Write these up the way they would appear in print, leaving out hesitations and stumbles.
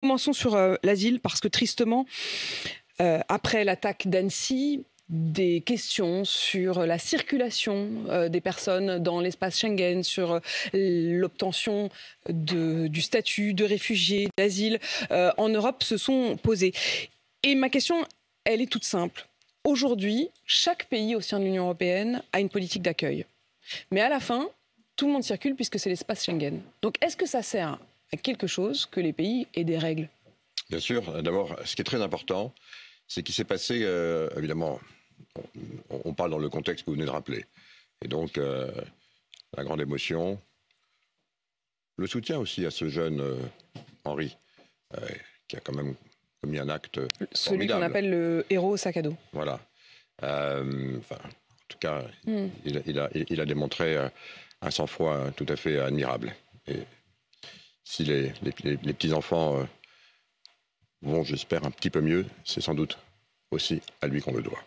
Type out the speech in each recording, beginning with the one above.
Commençons sur l'asile parce que tristement, après l'attaque d'Annecy, des questions sur la circulation des personnes dans l'espace Schengen, sur l'obtention du statut de réfugié, d'asile en Europe se sont posées. Et ma question, elle est toute simple. Aujourd'hui, chaque pays au sein de l'Union européenne a une politique d'accueil. Mais à la fin, tout le monde circule puisque c'est l'espace Schengen. Donc est-ce que ça sert à quelque chose que les pays aient des règles? Bien sûr. D'abord, ce qui est très important, c'est qu'il s'est passé, évidemment, on parle dans le contexte que vous venez de rappeler. Et donc, la grande émotion, le soutien aussi à ce jeune Henri, qui a quand même commis un acte Celui formidable. qu'on appelle le héros au sac à dos. Voilà. En tout cas, il a démontré un sang-froid tout à fait admirable. Et si les petits-enfants vont, j'espère, un petit peu mieux, c'est sans doute aussi à lui qu'on le doit.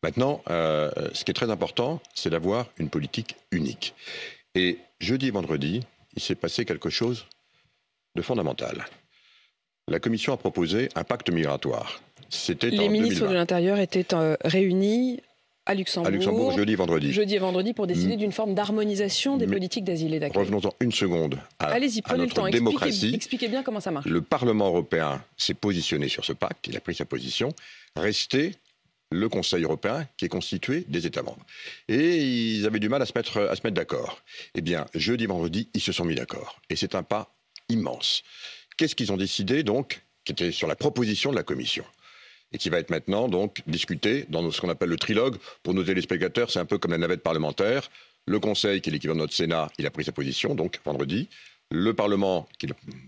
Maintenant, ce qui est très important, c'est d'avoir une politique unique. Et jeudi et vendredi, il s'est passé quelque chose de fondamental. La Commission a proposé un pacte migratoire. C'était en 2020. Les ministres de l'Intérieur étaient réunis à Luxembourg, jeudi et vendredi pour décider d'une forme d'harmonisation des politiques d'asile et d'accueil. Revenons-en une seconde à notre démocratie. Expliquez bien comment ça marche. Le Parlement européen s'est positionné sur ce pacte, il a pris sa position. Restait le Conseil européen qui est constitué des États membres. Et ils avaient du mal à se mettre d'accord. Eh bien, jeudi et vendredi, ils se sont mis d'accord. Et c'est un pas immense. Qu'est-ce qu'ils ont décidé, donc, qui était sur la proposition de la Commission ? Et qui va être maintenant donc discuté dans ce qu'on appelle le trilogue. Pour nos téléspectateurs, c'est un peu comme la navette parlementaire. Le Conseil, qui est l'équivalent de notre Sénat, il a pris sa position, donc vendredi. Le Parlement,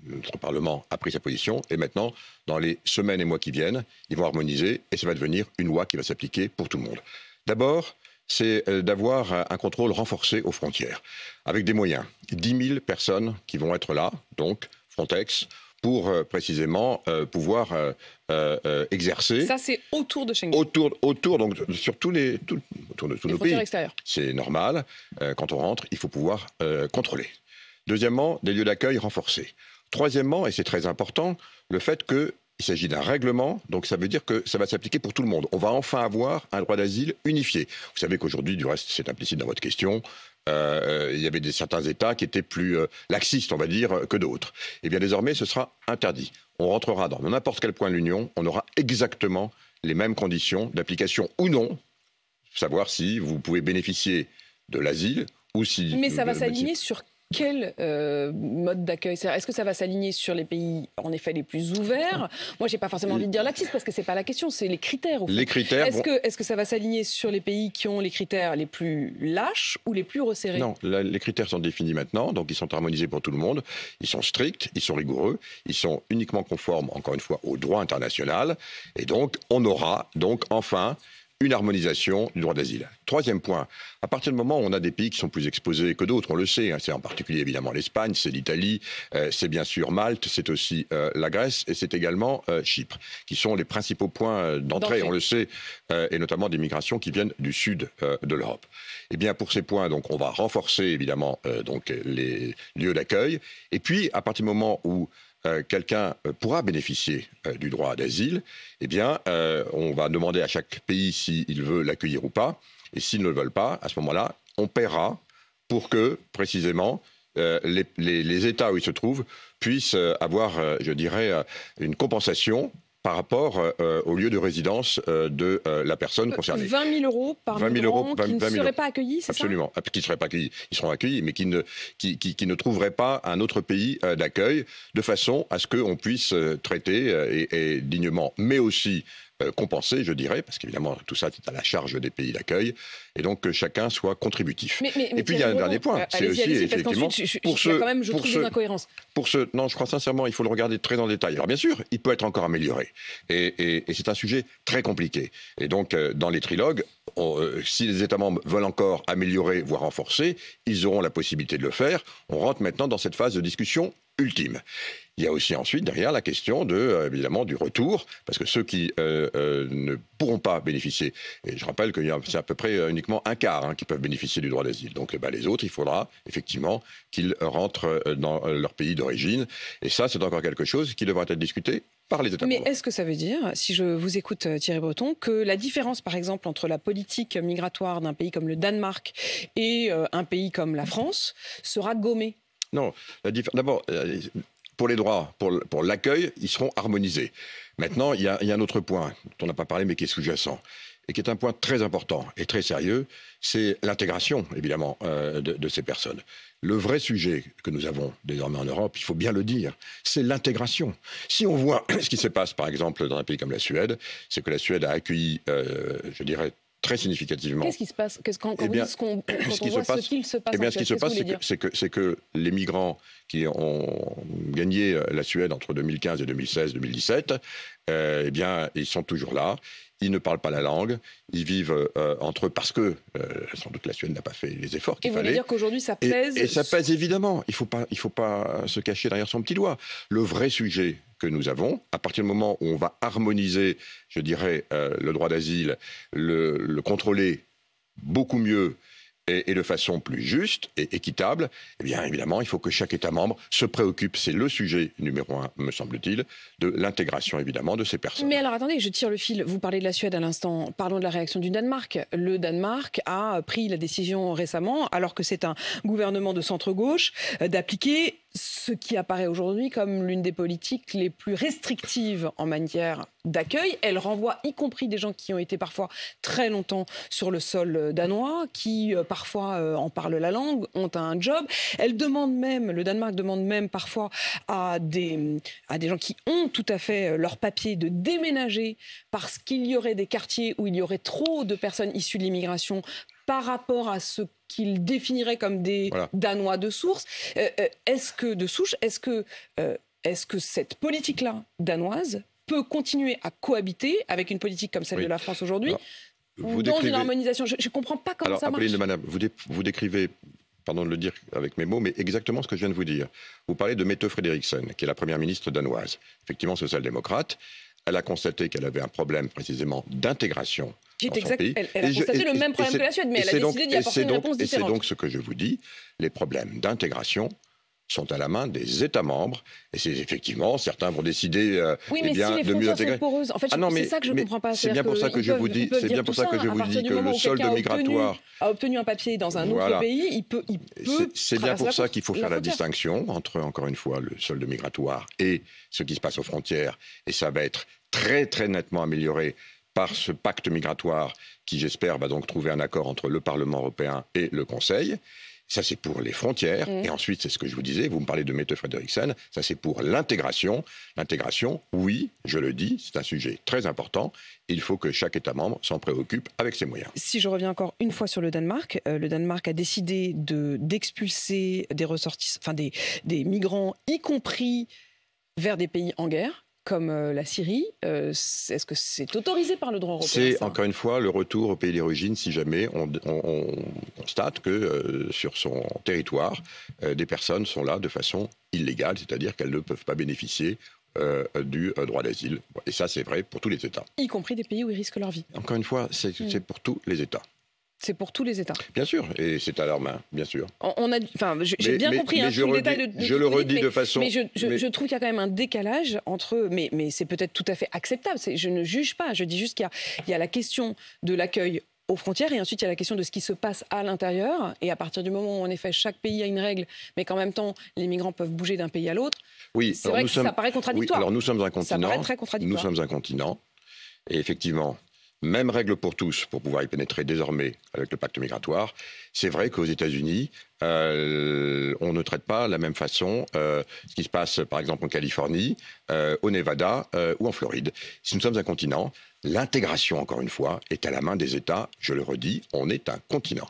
notre Parlement, a pris sa position. Et maintenant, dans les semaines et mois qui viennent, ils vont harmoniser et ça va devenir une loi qui va s'appliquer pour tout le monde. D'abord, c'est d'avoir un contrôle renforcé aux frontières, avec des moyens. 10 000 personnes qui vont être là, donc Frontex, pour précisément pouvoir exercer. Ça, c'est autour de Schengen. Autour donc sur autour de tous nos pays. Extérieures. C'est normal. Quand on rentre, il faut pouvoir contrôler. Deuxièmement, des lieux d'accueil renforcés. Troisièmement, et c'est très important, le fait qu'il s'agit d'un règlement, donc ça veut dire que ça va s'appliquer pour tout le monde. On va enfin avoir un droit d'asile unifié. Vous savez qu'aujourd'hui, du reste, c'est implicite dans votre question, il y avait certains États qui étaient plus laxistes, on va dire, que d'autres. Eh bien, désormais, ce sera interdit. On rentrera dans n'importe quel point de l'Union, on aura exactement les mêmes conditions d'application ou non, savoir si vous pouvez bénéficier de l'asile ou si... Mais ça va s'aligner sur quel mode d'accueil? Est-ce que ça va s'aligner sur les pays, en effet, les plus ouverts? Moi, j'ai pas forcément envie de dire laxiste, parce que c'est pas la question, c'est les critères. Les critères. Est-ce que ça va s'aligner sur les pays qui ont les critères les plus lâches ou les plus resserrés? Non, les critères sont définis maintenant, donc ils sont harmonisés pour tout le monde. Ils sont stricts, ils sont rigoureux, ils sont uniquement conformes, encore une fois, au droit international. Et donc, on aura donc enfin une harmonisation du droit d'asile. Troisième point, à partir du moment où on a des pays qui sont plus exposés que d'autres, on le sait, hein, c'est en particulier évidemment l'Espagne, c'est l'Italie, c'est bien sûr Malte, c'est aussi la Grèce et c'est également Chypre, qui sont les principaux points d'entrée, on le sait, et notamment des migrations qui viennent du sud de l'Europe. Eh bien, pour ces points, donc, on va renforcer évidemment donc, les lieux d'accueil. Et puis, à partir du moment où quelqu'un pourra bénéficier du droit d'asile, eh bien, on va demander à chaque pays s'il veut l'accueillir ou pas. Et s'ils ne le veulent pas, à ce moment-là, on paiera pour que, précisément, les États où ils se trouvent puissent avoir, je dirais, une compensation par rapport au lieu de résidence de la personne concernée. 20 000 euros par migrant qui ne seraient pas accueillis, c'est ça ? Absolument, qui ne seraient pas accueillis. Ils seront accueillis, mais qui ne trouveraient pas un autre pays d'accueil, de façon à ce qu'on puisse traiter et dignement, mais aussi compenser, je dirais, parce qu'évidemment, tout ça est à la charge des pays d'accueil, et donc que chacun soit contributif. Et puis, il y a un dernier point, c'est aussi, effectivement, je trouve des incohérences. Non, je crois sincèrement, il faut le regarder très en détail. Alors, bien sûr, il peut être encore amélioré, et c'est un sujet très compliqué. Et donc, dans les trilogues, si les États membres veulent encore améliorer, voire renforcer, ils auront la possibilité de le faire. On rentre maintenant dans cette phase de discussion ultime. Il y a aussi ensuite derrière la question évidemment du retour, parce que ceux qui ne pourront pas bénéficier, et je rappelle que c'est à peu près uniquement un quart qui peuvent bénéficier du droit d'asile. Donc les autres, il faudra effectivement qu'ils rentrent dans leur pays d'origine. Et ça, c'est encore quelque chose qui devra être discuté par les États membres. Mais est-ce que ça veut dire, si je vous écoute Thierry Breton, que la différence par exemple entre la politique migratoire d'un pays comme le Danemark et un pays comme la France sera gommée? Non, d'abord... Pour les droits, pour l'accueil, ils seront harmonisés. Maintenant, il y a un autre point dont on n'a pas parlé, mais qui est sous-jacent, et qui est un point très important et très sérieux, c'est l'intégration, évidemment, de ces personnes. Le vrai sujet que nous avons désormais en Europe, il faut bien le dire, c'est l'intégration. Si on voit ce qui se passe, par exemple, dans un pays comme la Suède, c'est que la Suède a accueilli, je dirais, très significativement. Qu'est-ce qui se passe quand on voit ce qu'il se passe? Ce qui se passe, c'est que les migrants qui ont gagné la Suède entre 2015 et 2016-2017, ils sont toujours là. Ils ne parlent pas la langue, ils vivent entre eux parce que sans doute la Suède n'a pas fait les efforts qu'il fallait. Et vous voulez dire qu'aujourd'hui ça pèse? Et ça pèse évidemment. Il faut pas se cacher derrière son petit doigt. Le vrai sujet que nous avons, à partir du moment où on va harmoniser, je dirais, le droit d'asile, le contrôler beaucoup mieux et de façon plus juste et équitable, eh bien évidemment, il faut que chaque État membre se préoccupe, c'est le sujet numéro 1, me semble-t-il, de l'intégration évidemment de ces personnes. Mais alors attendez, je tire le fil. Vous parlez de la Suède à l'instant, parlons de la réaction du Danemark. Le Danemark a pris la décision récemment, alors que c'est un gouvernement de centre-gauche, d'appliquer ce qui apparaît aujourd'hui comme l'une des politiques les plus restrictives en matière d'accueil. Elle renvoie y compris des gens qui ont été parfois très longtemps sur le sol danois, qui parfois en parlent la langue, ont un job. Elle demande même, le Danemark demande même parfois à des gens qui ont tout à fait leurs papiers de déménager parce qu'il y aurait des quartiers où il y aurait trop de personnes issues de l'immigration par rapport à ce qu'il définirait comme des Danois de source. Est-ce que cette politique-là danoise peut continuer à cohabiter avec une politique comme celle de la France aujourd'hui, dans une harmonisation? Je ne comprends pas comment ça marche. Apolline de Madame, vous décrivez, pardon de le dire avec mes mots, mais exactement ce que je viens de vous dire. Vous parlez de Mette Frederiksen, qui est la première ministre danoise, effectivement social-démocrate. Elle a constaté qu'elle avait un problème précisément d'intégration. Elle a constaté le même problème que la Suède, mais elle a décidé d'y apporter une réponse différente. Et c'est donc ce que je vous dis, les problèmes d'intégration sont à la main des États membres. Et c'est effectivement, certains vont décider si les frontières sont poreuses, en fait, c'est ça que je ne comprends pas. C'est bien pour ça que je vous dis, que le solde migratoire a obtenu un papier dans un autre pays, il peut c'est bien pour ça qu'il faut faire la distinction entre, encore une fois, le solde migratoire et ce qui se passe aux frontières. Et ça va être très, très nettement amélioré par ce pacte migratoire qui, j'espère, va donc trouver un accord entre le Parlement européen et le Conseil. Ça, c'est pour les frontières. Et ensuite, c'est ce que je vous disais, vous me parlez de Mette Frederiksen, ça, c'est pour l'intégration. L'intégration, oui, je le dis, c'est un sujet très important. Il faut que chaque État membre s'en préoccupe avec ses moyens. Si je reviens encore une fois sur le Danemark a décidé d'expulser des migrants, y compris vers des pays en guerre, comme la Syrie. Est-ce que c'est autorisé par le droit européen? C'est encore une fois le retour au pays d'origine si jamais on constate que sur son territoire, des personnes sont là de façon illégale, c'est-à-dire qu'elles ne peuvent pas bénéficier du droit d'asile. Et ça, c'est vrai pour tous les États. Y compris des pays où ils risquent leur vie. Encore une fois, c'est pour tous les États. C'est pour tous les États. Bien sûr, et c'est à leur main, bien sûr. J'ai bien compris tout le détail de je le redis de façon... Mais je trouve qu'il y a quand même un décalage entre... Mais c'est peut-être tout à fait acceptable. Je ne juge pas. Je dis juste qu'il y a la question de l'accueil aux frontières et ensuite il y a la question de ce qui se passe à l'intérieur. Et à partir du moment où, en effet, chaque pays a une règle, mais qu'en même temps, les migrants peuvent bouger d'un pays à l'autre, c'est vrai que ça paraît contradictoire. Oui, alors nous sommes un continent. Ça paraît très contradictoire. Nous sommes un continent. Et effectivement... Même règle pour tous, pour pouvoir y pénétrer désormais avec le pacte migratoire. C'est vrai qu'aux États-Unis, on ne traite pas de la même façon ce qui se passe, par exemple, en Californie, au Nevada ou en Floride. Si nous sommes un continent, l'intégration, encore une fois, est à la main des États. Je le redis, on est un continent.